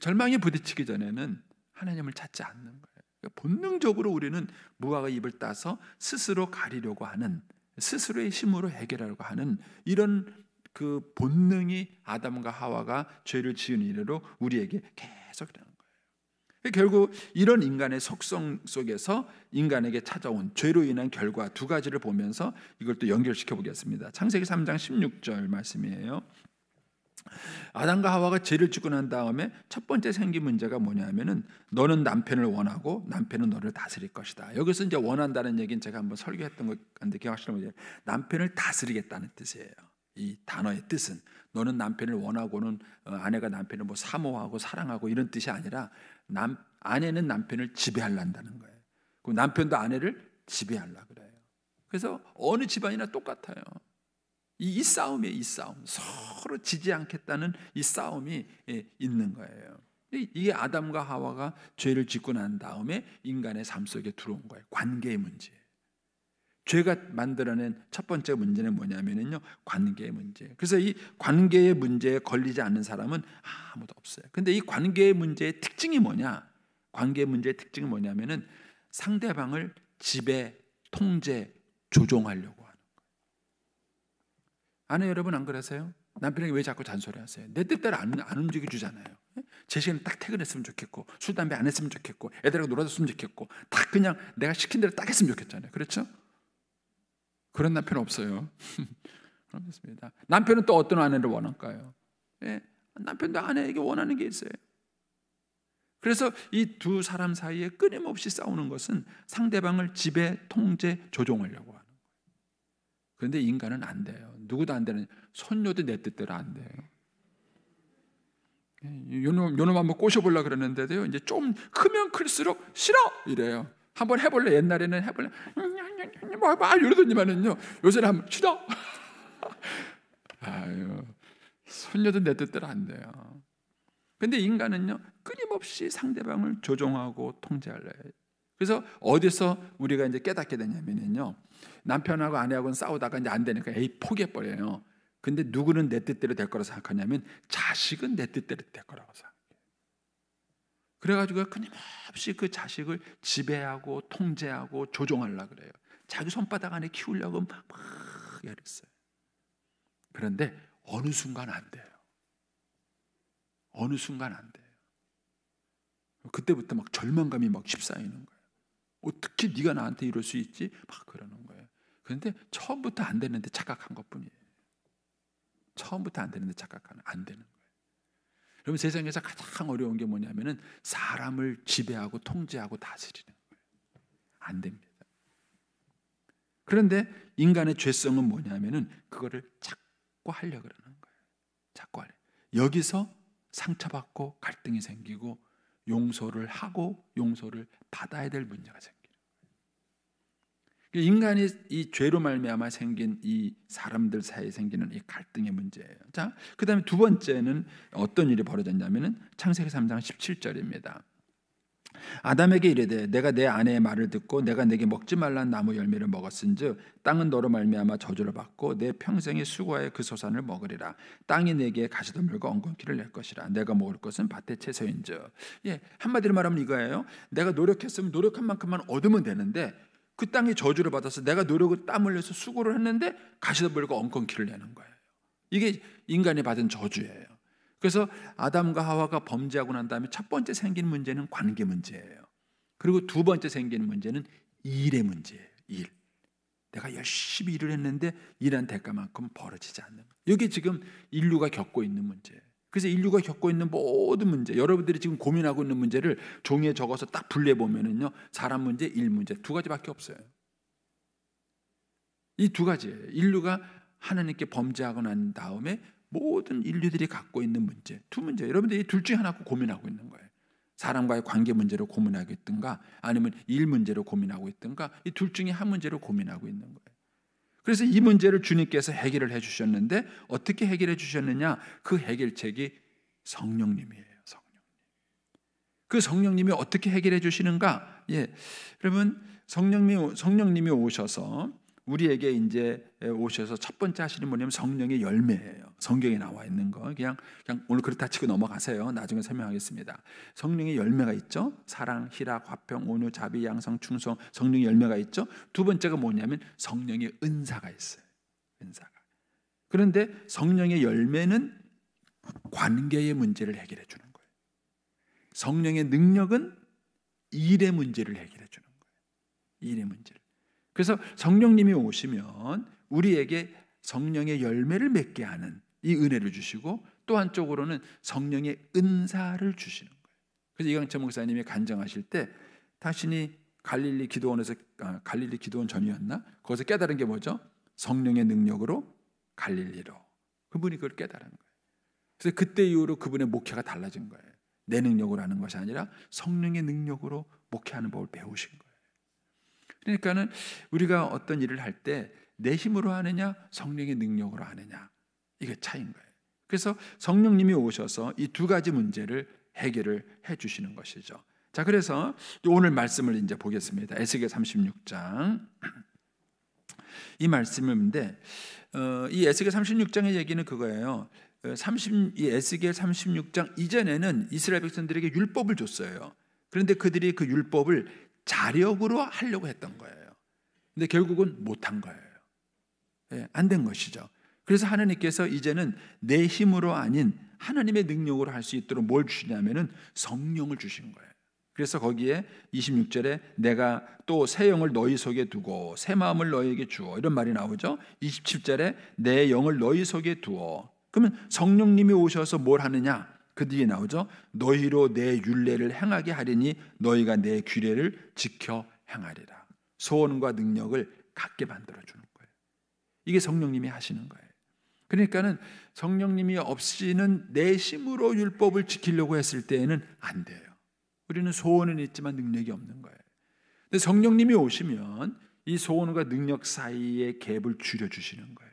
절망에 부딪히기 전에는 하나님을 찾지 않는 거예요. 본능적으로 우리는 무화과 잎을 따서 스스로 가리려고 하는, 스스로의 힘으로 해결하려고 하는 이런 그 본능이 아담과 하와가 죄를 지은 이래로 우리에게 계속 일어나는 거예요. 결국 이런 인간의 속성 속에서 인간에게 찾아온 죄로 인한 결과 두 가지를 보면서 이걸 또 연결시켜 보겠습니다. 창세기 3장 16절 말씀이에요. 아담과 하와가 죄를 짓고 난 다음에 첫 번째 생긴 문제가 뭐냐면은 너는 남편을 원하고 남편은 너를 다스릴 것이다. 여기서 이제 원한다는 얘기는 제가 한번 설교했던 것 같은데 기억하시는 거예요. 남편을 다스리겠다는 뜻이에요. 이 단어의 뜻은 너는 남편을 원하고는 아내가 남편을 뭐 사모하고 사랑하고 이런 뜻이 아니라 아내는 남편을 지배하려는 거예요. 그럼 남편도 아내를 지배하려 그래요. 그래서 어느 집안이나 똑같아요. 이 싸움이에요. 이 싸움, 서로 지지 않겠다는 이 싸움이 있는 거예요. 이게 아담과 하와가 죄를 짓고 난 다음에 인간의 삶 속에 들어온 거예요. 관계의 문제예요. 죄가 만들어낸 첫 번째 문제는 뭐냐면요, 관계의 문제예요. 그래서 이 관계의 문제에 걸리지 않는 사람은 아무도 없어요. 근데 이 관계의 문제의 특징이 뭐냐? 관계의 문제의 특징이 뭐냐면은 상대방을 지배, 통제, 조종하려고 하는 거예요. 아내 여러분 안 그러세요? 남편에게 왜 자꾸 잔소리하세요? 내 뜻대로 안 움직여 주잖아요. 제 시간에 딱 퇴근했으면 좋겠고, 술 담배 안 했으면 좋겠고, 애들하고 놀아줬으면 좋겠고, 다 그냥 내가 시킨 대로 딱 했으면 좋겠잖아요. 그렇죠? 그런 남편 없어요. 그렇습니다. 남편은 또 어떤 아내를 원할까요? 예, 남편도 아내에게 원하는 게 있어요. 그래서 이 두 사람 사이에 끊임없이 싸우는 것은 상대방을 지배, 통제, 조종하려고 하는 거예요. 그런데 인간은 안 돼요. 누구도 안 되는, 손녀도 내 뜻대로 안 돼요. 요놈 한번 꼬셔보려고 그러는데도요, 이제 좀 크면 클수록 싫어! 이래요. 한번 해볼래? 옛날에는 해볼래? 막 이러더니만은요, 요새는 한번 싫어! 아유, 손녀도 내 뜻대로 안 돼요. 근데 인간은요, 끊임없이 상대방을 조종하고 통제하려 해요. 그래서 어디서 우리가 이제 깨닫게 되냐면요, 남편하고 아내하고는 싸우다가 이제 안 되니까 포기해버려요. 근데 누구는 내 뜻대로 될 거라고 생각하냐면 자식은 내 뜻대로 될 거라고 생각해요. 그래가지고 끊임없이 그 자식을 지배하고 통제하고 조종하려고 그래요. 자기 손바닥 안에 키우려고 막 애랬어요. 그런데 어느 순간 안 돼요. 어느 순간 안 돼요. 그때부터 막 절망감이 막 휩싸이는 거예요. 어떻게 네가 나한테 이럴 수 있지? 막 그러는 거예요. 그런데 처음부터 안 되는데 착각한 것뿐이에요. 처음부터 안 되는데 착각하는, 안 되는 거예요. 여러분, 세상에서 가장 어려운 게 뭐냐면은 사람을 지배하고 통제하고 다스리는 거예요. 안 됩니다. 그런데 인간의 죄성은 뭐냐면은 그거를 자꾸 하려고 그러는 거예요. 자꾸 하려. 여기서 상처받고 갈등이 생기고 용서를 하고 용서를 받아야 될 문제가 생겨요. 인간이 이 죄로 말미암아 생긴 이 사람들 사이에 생기는 이 갈등의 문제예요. 자, 그다음에 두 번째는 어떤 일이 벌어졌냐면은 창세기 3장 17절입니다. 아담에게 이르되 내가 내 아내의 말을 듣고 내가 내게 먹지 말란 나무 열매를 먹었은즉 땅은 너로 말미암아 저주를 받고 내 평생의 수고하여 그 소산을 먹으리라. 땅이 내게 가시덤불과 엉겅퀴를 낼 것이라. 내가 먹을 것은 밭의 채소인즉. 예, 한마디로 말하면 이거예요. 내가 노력했으면 노력한 만큼만 얻으면 되는데 그 땅이 저주를 받아서 내가 노력을 땀 흘려서 수고를 했는데 가시덤불과 엉겅퀴를 내는 거예요. 이게 인간이 받은 저주예요. 그래서 아담과 하와가 범죄하고 난 다음에 첫 번째 생긴 문제는 관계 문제예요. 그리고 두 번째 생기는 문제는 일의 문제예요. 일. 내가 열심히 일을 했는데 일한 대가만큼 벌어지지 않는 거예요. 이게 지금 인류가 겪고 있는 문제예요. 그래서 인류가 겪고 있는 모든 문제, 여러분들이 지금 고민하고 있는 문제를 종이에 적어서 딱 분류해 보면은요, 사람 문제, 일 문제 두 가지밖에 없어요. 이 두 가지예요. 인류가 하나님께 범죄하고 난 다음에 모든 인류들이 갖고 있는 문제, 두 문제. 여러분들이 이 둘 중에 하나 고민하고 있는 거예요. 사람과의 관계 문제로 고민하고 있든가 아니면 일 문제로 고민하고 있든가 이 둘 중에 한 문제로 고민하고 있는 거예요. 그래서 이 문제를 주님께서 해결을 해주셨는데 어떻게 해결해 주셨느냐? 그 해결책이 성령님이에요. 성령님. 그 성령님이 어떻게 해결해 주시는가? 여러분 성령님이 오셔서 우리에게 이제 오셔서 첫 번째 하시는 뭐냐면 성령의 열매예요. 성경에 나와 있는 거 그냥 오늘 그렇다 치고 넘어가세요. 나중에 설명하겠습니다. 성령의 열매가 있죠. 사랑, 희락, 화평, 온유, 자비, 양성, 충성. 성령의 열매가 있죠. 두 번째가 뭐냐면 성령의 은사가 있어요. 은사가. 그런데 성령의 열매는 관계의 문제를 해결해 주는 거예요. 성령의 능력은 일의 문제를 해결해 주는 거예요. 일의 문제를. 그래서 성령님이 오시면 우리에게 성령의 열매를 맺게 하는 이 은혜를 주시고 또 한쪽으로는 성령의 은사를 주시는 거예요. 그래서 이강철 목사님이 간증하실 때 당신이 갈릴리 기도원 전이었나? 거기서 깨달은 게 뭐죠? 성령의 능력으로 갈릴리로. 그분이 그걸 깨달은 거예요. 그래서 그때 이후로 그분의 목회가 달라진 거예요. 내 능력으로 하는 것이 아니라 성령의 능력으로 목회하는 법을 배우신 거예요. 그러니까는 우리가 어떤 일을 할 때 내 힘으로 하느냐 성령의 능력으로 하느냐 이게 차이인 거예요. 그래서 성령님이 오셔서 이 두 가지 문제를 해결을 해 주시는 것이죠. 자, 그래서 오늘 말씀을 이제 보겠습니다. 에스겔 36장 이 말씀인데 이 에스겔 36장의 얘기는 그거예요. 이 에스겔 36장 이전에는 이스라엘 백성들에게 율법을 줬어요. 그런데 그들이 그 율법을 자력으로 하려고 했던 거예요. 근데 결국은 못한 거예요. 안 된 것이죠. 그래서 하나님께서 이제는 내 힘으로 아닌 하나님의 능력으로 할 수 있도록 뭘 주시냐면은 성령을 주신 거예요. 그래서 거기에 26절에 내가 또 새 영을 너희 속에 두고 새 마음을 너희에게 주어 이런 말이 나오죠. 27절에 내 영을 너희 속에 두어. 그러면 성령님이 오셔서 뭘 하느냐? 그 뒤에 나오죠. 너희로 내 율례를 행하게 하리니 너희가 내 규례를 지켜 행하리라. 소원과 능력을 갖게 만들어 주는 거예요. 이게 성령님이 하시는 거예요. 그러니까는 성령님이 없이는 내 힘으로 율법을 지키려고 했을 때에는 안 돼요. 우리는 소원은 있지만 능력이 없는 거예요. 근데 성령님이 오시면 이 소원과 능력 사이의 갭을 줄여 주시는 거예요.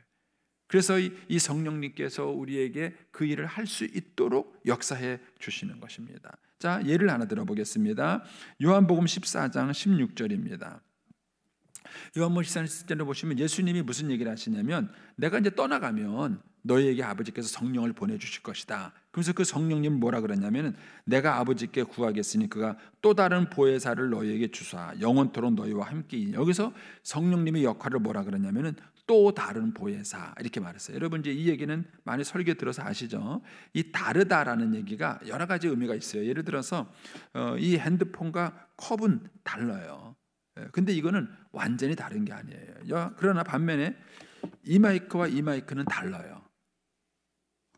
그래서 이 성령님께서 우리에게 그 일을 할 수 있도록 역사해 주시는 것입니다. 자, 예를 하나 들어보겠습니다. 요한복음 14장 16절입니다. 요한복음 14장을 보시면 예수님이 무슨 얘기를 하시냐면 내가 이제 떠나가면 너희에게 아버지께서 성령을 보내주실 것이다. 그래서 그 성령님 뭐라 그러냐면 내가 아버지께 구하겠으니 그가 또 다른 보혜사를 너희에게 주사 영원토록 너희와 함께. 여기서 성령님의 역할을 뭐라 그러냐면 또 다른 보혜사 이렇게 말했어요. 여러분 이제 이 얘기는 많이 설교 들어서 아시죠? 이 다르다라는 얘기가 여러 가지 의미가 있어요. 예를 들어서 이 핸드폰과 컵은 달라요. 근데 이거는 완전히 다른 게 아니에요. 그러나 반면에 이 마이크와 이 마이크는 달라요.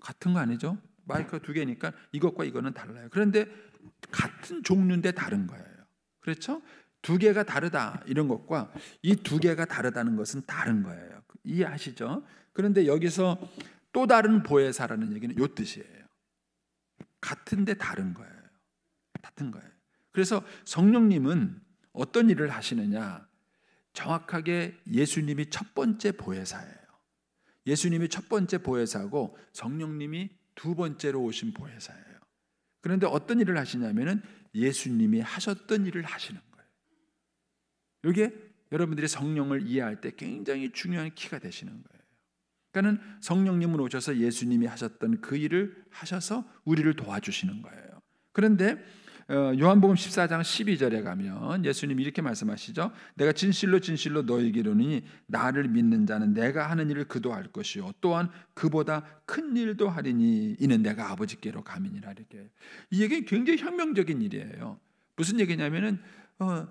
같은 거 아니죠? 마이크가 두 개니까 이것과 이거는 달라요. 그런데 같은 종류인데 다른 거예요. 그렇죠? 두 개가 다르다 이런 것과 이 두 개가 다르다는 것은 다른 거예요. 이해하시죠? 그런데 여기서 또 다른 보혜사라는 얘기는 이 뜻이에요. 같은데 다른 거예요. 같은 거예요. 그래서 성령님은 어떤 일을 하시느냐? 정확하게 예수님이 첫 번째 보혜사예요. 예수님이 첫 번째 보혜사고 성령님이 두 번째로 오신 보혜사예요. 그런데 어떤 일을 하시냐면은 예수님이 하셨던 일을 하시는 거예요. 이게 여러분들이 성령을 이해할 때 굉장히 중요한 키가 되시는 거예요. 그러니까는 성령님은 오셔서 예수님이 하셨던 그 일을 하셔서 우리를 도와주시는 거예요. 그런데 요한복음 14장 12절에 가면 예수님이 이렇게 말씀하시죠. 내가 진실로 진실로 너희에게 이르노니 나를 믿는 자는 내가 하는 일을 그도 할 것이요 또한 그보다 큰 일도 하리니 이는 내가 아버지께로 감이니라. 이렇게 이 얘기는 굉장히 혁명적인 일이에요. 무슨 얘기냐면은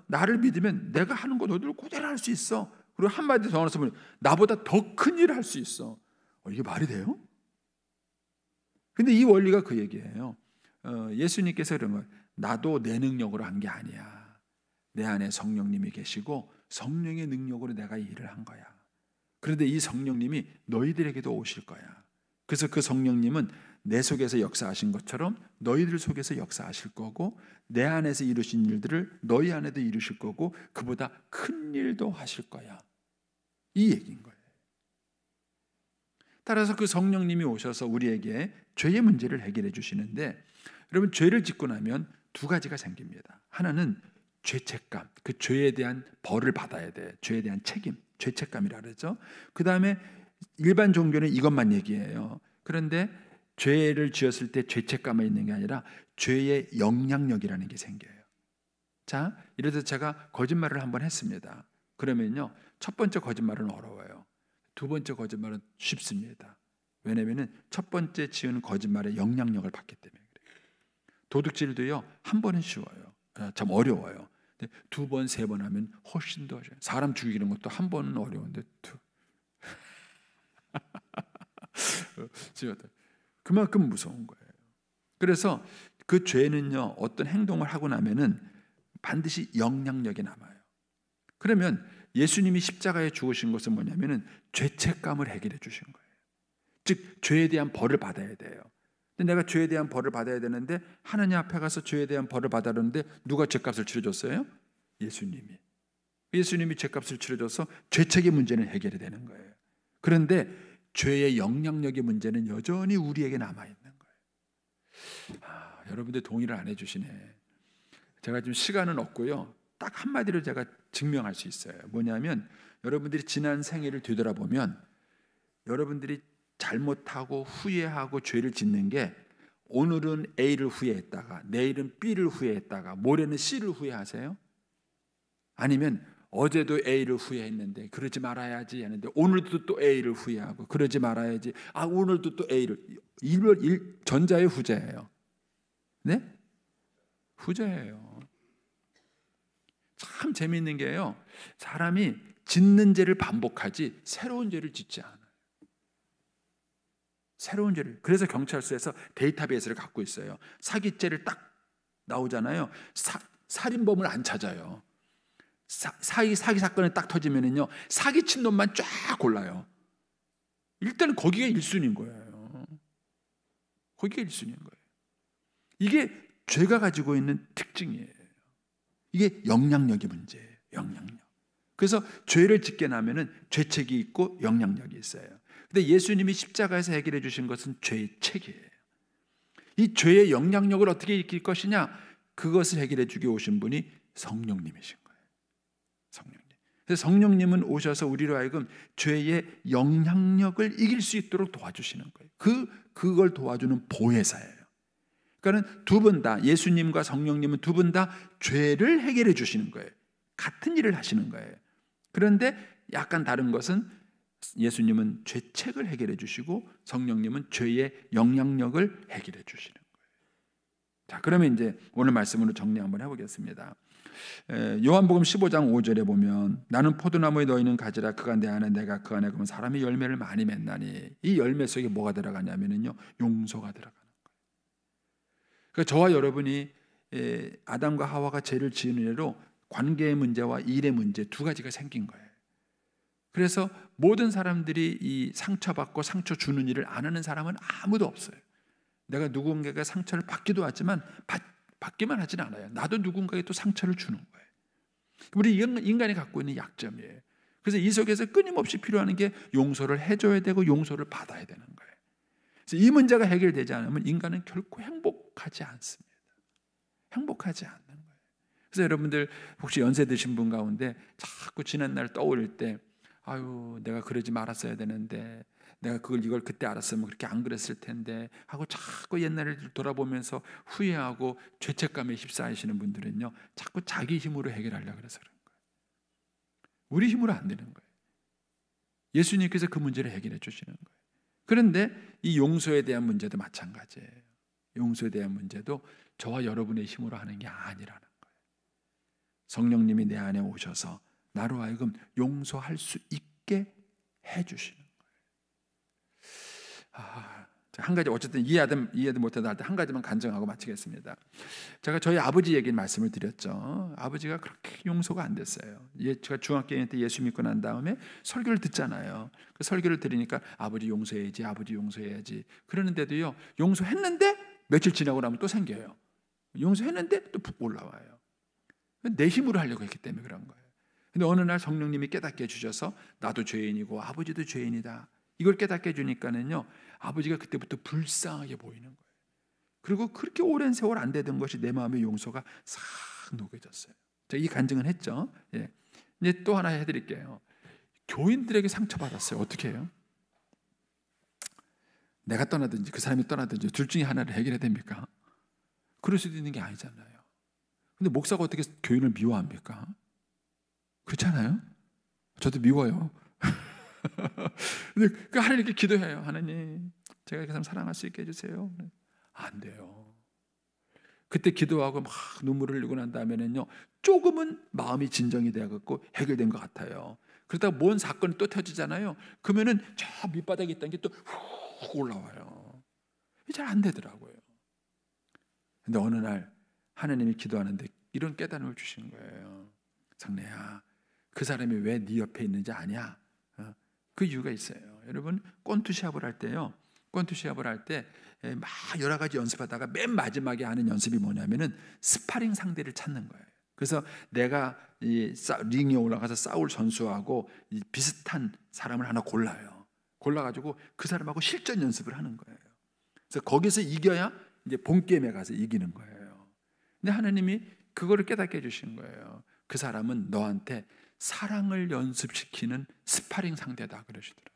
나를 믿으면 내가 하는 거 너희들 그대로 할 수 있어. 그리고 한마디 더 나눠서 나보다 더 큰 일을 할 수 있어. 이게 말이 돼요? 근데 이 원리가 그 얘기예요. 예수님께서 그런 거예요. 나도 내 능력으로 한 게 아니야. 내 안에 성령님이 계시고 성령의 능력으로 내가 일을 한 거야. 그런데 이 성령님이 너희들에게도 오실 거야. 그래서 그 성령님은 내 속에서 역사하신 것처럼 너희들 속에서 역사하실 거고, 내 안에서 이루신 일들을 너희 안에도 이루실 거고, 그보다 큰 일도 하실 거야. 이 얘기인 거예요. 따라서 그 성령님이 오셔서 우리에게 죄의 문제를 해결해 주시는데, 여러분, 죄를 짓고 나면 두 가지가 생깁니다. 하나는 죄책감, 그 죄에 대한 벌을 받아야 돼. 죄에 대한 책임, 죄책감이라 그러죠. 그 다음에 일반 종교는 이것만 얘기해요. 그런데 죄를 지었을 때 죄책감이 있는 게 아니라 죄의 영향력이라는 게 생겨요. 자, 이래서 제가 거짓말을 한번 했습니다. 그러면요, 첫 번째 거짓말은 어려워요. 두 번째 거짓말은 쉽습니다. 왜냐하면 첫 번째 지은 거짓말의 영향력을 받기 때문에 그래요. 도둑질도요, 한 번은 쉬워요. 참 어려워요. 근데 두 번, 세 번 하면 훨씬 더 어려워요. 사람 죽이는 것도 한 번은 어려운데 그만큼 무서운 거예요. 그래서 그 죄는요, 어떤 행동을 하고 나면은 반드시 영향력이 남아요. 그러면 예수님이 십자가에 죽으신 것은 뭐냐면은 죄책감을 해결해 주신 거예요. 즉 죄에 대한 벌을 받아야 돼요. 근데 내가 죄에 대한 벌을 받아야 되는데, 하나님 앞에 가서 죄에 대한 벌을 받아라는데 누가 죄값을 치러줬어요? 예수님이. 예수님이 죄값을 치러줘서 죄책의 문제는 해결이 되는 거예요. 그런데 죄의 영향력의 문제는 여전히 우리에게 남아있는 거예요. 여러분들 동의를 안 해주시네. 제가 지금 시간은 없고요, 딱 한마디로 제가 증명할 수 있어요. 뭐냐면, 여러분들이 지난 생애를 되돌아보면 여러분들이 잘못하고 후회하고 죄를 짓는 게, 오늘은 A를 후회했다가 내일은 B를 후회했다가 모레는 C를 후회하세요? 아니면 어제도 A를 후회했는데 그러지 말아야지 하는데 오늘도 또 A를 후회하고 그러지 말아야지, 오늘도 또 A를, 전자의 후자예요. 네? 후자예요. 참 재미있는 게요, 사람이 짓는 죄를 반복하지 새로운 죄를 짓지 않아요. 새로운 죄를. 그래서 경찰서에서 데이터베이스를 갖고 있어요. 사기죄를 딱 나오잖아요. 살인범을 안 찾아요. 사기 사건이 딱 터지면은요, 사기친 놈만 쫙 골라요. 일단 거기가 1순위인 거예요. 거기가 1순위인 거예요. 이게 죄가 가지고 있는 특징이에요. 이게 영향력의 문제예요. 영향력. 그래서 죄를 짓게 나면은 죄책이 있고 영향력이 있어요. 근데 예수님이 십자가에서 해결해 주신 것은 죄의 책이에요. 이 죄의 영향력을 어떻게 이길 것이냐, 그것을 해결해 주기 오신 분이 성령님이신 거예요. 성령님. 그래서 성령님은 오셔서 우리로 하여금 죄의 영향력을 이길 수 있도록 도와주시는 거예요. 그걸 도와주는 보혜사예요. 그러니까 두 분 다, 예수님과 성령님은 두 분 다 죄를 해결해 주시는 거예요. 같은 일을 하시는 거예요. 그런데 약간 다른 것은, 예수님은 죄책을 해결해 주시고 성령님은 죄의 영향력을 해결해 주시는 거예요. 자, 그러면 이제 오늘 말씀으로 정리 한번 해보겠습니다. 요한복음 15장 5절에 보면, 나는 포도나무에 너희는 가지라, 그가 내 안에 내가 그 안에, 그러면 사람이 열매를 많이 맺나니. 이 열매 속에 뭐가 들어가냐면요, 용서가 들어가는 거예요. 그러니까 저와 여러분이 아담과 하와가 죄를 지은 이래로 관계의 문제와 일의 문제 두 가지가 생긴 거예요. 그래서 모든 사람들이 이 상처받고 상처 주는 일을 안 하는 사람은 아무도 없어요. 내가 누군가가 상처를 받기도 하지만 받기만 하진 않아요. 나도 누군가에게 또 상처를 주는 거예요. 우리 인간이 갖고 있는 약점이에요. 그래서 이 속에서 끊임없이 필요한 게 용서를 해줘야 되고 용서를 받아야 되는 거예요. 그래서 이 문제가 해결되지 않으면 인간은 결코 행복하지 않습니다. 행복하지 않는 거예요. 그래서 여러분들 혹시 연세 드신 분 가운데 자꾸 지난 날 떠올릴 때, 내가 그러지 말았어야 되는데, 내가 이걸 그때 알았으면 그렇게 안 그랬을 텐데 하고 자꾸 옛날을 돌아보면서 후회하고 죄책감에 휩싸이시는 분들은요, 자꾸 자기 힘으로 해결하려고 그래서 그런 거예요. 우리 힘으로 안 되는 거예요. 예수님께서 그 문제를 해결해 주시는 거예요. 그런데 이 용서에 대한 문제도 마찬가지예요. 용서에 대한 문제도 저와 여러분의 힘으로 하는 게 아니라는 거예요. 성령님이 내 안에 오셔서 나로 하여금 용서할 수 있게 해주시는 거예요. 한 가지 어쨌든 이해하든 못하든 할 때 한 가지만 간증하고 마치겠습니다. 제가 저희 아버지 얘기 말씀을 드렸죠. 아버지가 그렇게 용서가 안 됐어요. 제가 중학교 때 예수 믿고 난 다음에 설교를 듣잖아요. 그 설교를 들으니까 아버지 용서해야지, 아버지 용서해야지. 그러는데도요, 용서했는데 며칠 지나고 나면 또 생겨요. 용서했는데 또 푹 올라와요. 내 힘으로 하려고 했기 때문에 그런 거예요. 근데 어느 날 성령님이 깨닫게 해주셔서 나도 죄인이고 아버지도 죄인이다. 이걸 깨닫게 해주니까는요, 아버지가 그때부터 불쌍하게 보이는 거예요. 그리고 그렇게 오랜 세월 안 되던 것이 내 마음의 용서가 싹 녹여졌어요. 제가 이 간증은 했죠. 예. 이제 또 하나 해드릴게요. 교인들에게 상처받았어요. 어떻게 해요? 내가 떠나든지 그 사람이 떠나든지 둘 중에 하나를 해결해야 됩니까? 그럴 수도 있는 게 아니잖아요. 근데 목사가 어떻게 교인을 미워합니까? 그렇지 않아요? 저도 미워요. 근데 그 하나님께 기도해요. 하나님, 제가 그 사람 사랑할 수 있게 해주세요. 안 돼요. 그때 기도하고 막 눈물을 흘리고 난 다음에는요, 조금은 마음이 진정이 되어갖고 해결된 것 같아요. 그러다가 뭔 사건이 또 터지잖아요. 그러면은 저 밑바닥에 있던 게 또 훅 올라와요. 잘 안 되더라고요. 근데 어느 날 하나님이 기도하는데 이런 깨달음을 주신 거예요. 상래야, 그 사람이 왜 네 옆에 있는지 아냐? 그 이유가 있어요. 여러분, 권투 시합을 할 때요, 권투 시합을 할 때 막 여러 가지 연습하다가 맨 마지막에 하는 연습이 뭐냐면은 스파링 상대를 찾는 거예요. 그래서 내가 링에 올라가서 싸울 선수하고 비슷한 사람을 하나 골라가지고 그 사람하고 실전 연습을 하는 거예요. 그래서 거기서 이겨야 이제 본 게임에 가서 이기는 거예요. 근데 하나님이 그거를 깨닫게 해주신 거예요. 그 사람은 너한테 사랑을 연습시키는 스파링 상대다 그러시더라고요.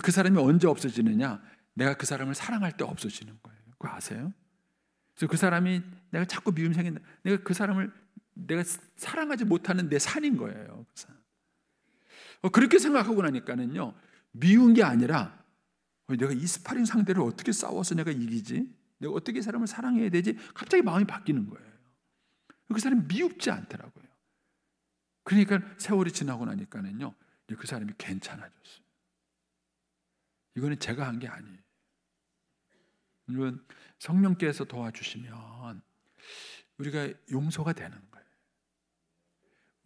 그 사람이 언제 없어지느냐? 내가 그 사람을 사랑할 때 없어지는 거예요. 그거 아세요? 그래서 그 사람이 내가 자꾸 미움이 생긴다. 내가 그 사람을 내가 사랑하지 못하는 내 산인 거예요. 그 사람. 그렇게 생각하고 나니까는요, 미운 게 아니라 내가 이 스파링 상대를 어떻게 싸워서 내가 이기지? 내가 어떻게 이 사람을 사랑해야 되지? 갑자기 마음이 바뀌는 거예요. 그 사람이 미웁지 않더라고요. 그러니까 세월이 지나고 나니까는요, 그 사람이 괜찮아졌어요. 이거는 제가 한 게 아니에요. 여러분, 성령께서 도와주시면 우리가 용서가 되는 거예요.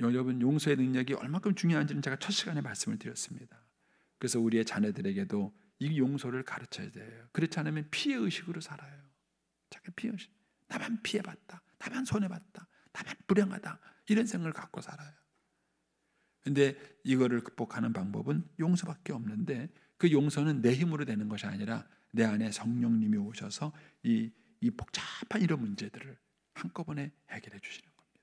여러분, 용서의 능력이 얼마큼 중요한지는 제가 첫 시간에 말씀을 드렸습니다. 그래서 우리의 자녀들에게도 이 용서를 가르쳐야 돼요. 그렇지 않으면 피해의식으로 살아요. 자기 피해의식. 나만 피해봤다. 나만 손해봤다. 나만 불행하다. 이런 생각을 갖고 살아요. 근데 이거를 극복하는 방법은 용서밖에 없는데, 그 용서는 내 힘으로 되는 것이 아니라 내 안에 성령님이 오셔서 이 복잡한 이런 문제들을 한꺼번에 해결해 주시는 겁니다.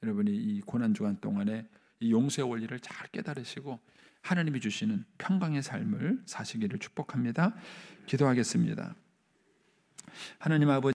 여러분이 이 고난주간 동안에 이 용서의 원리를 잘 깨달으시고 하나님이 주시는 평강의 삶을 사시기를 축복합니다. 기도하겠습니다. 하나님 아버지,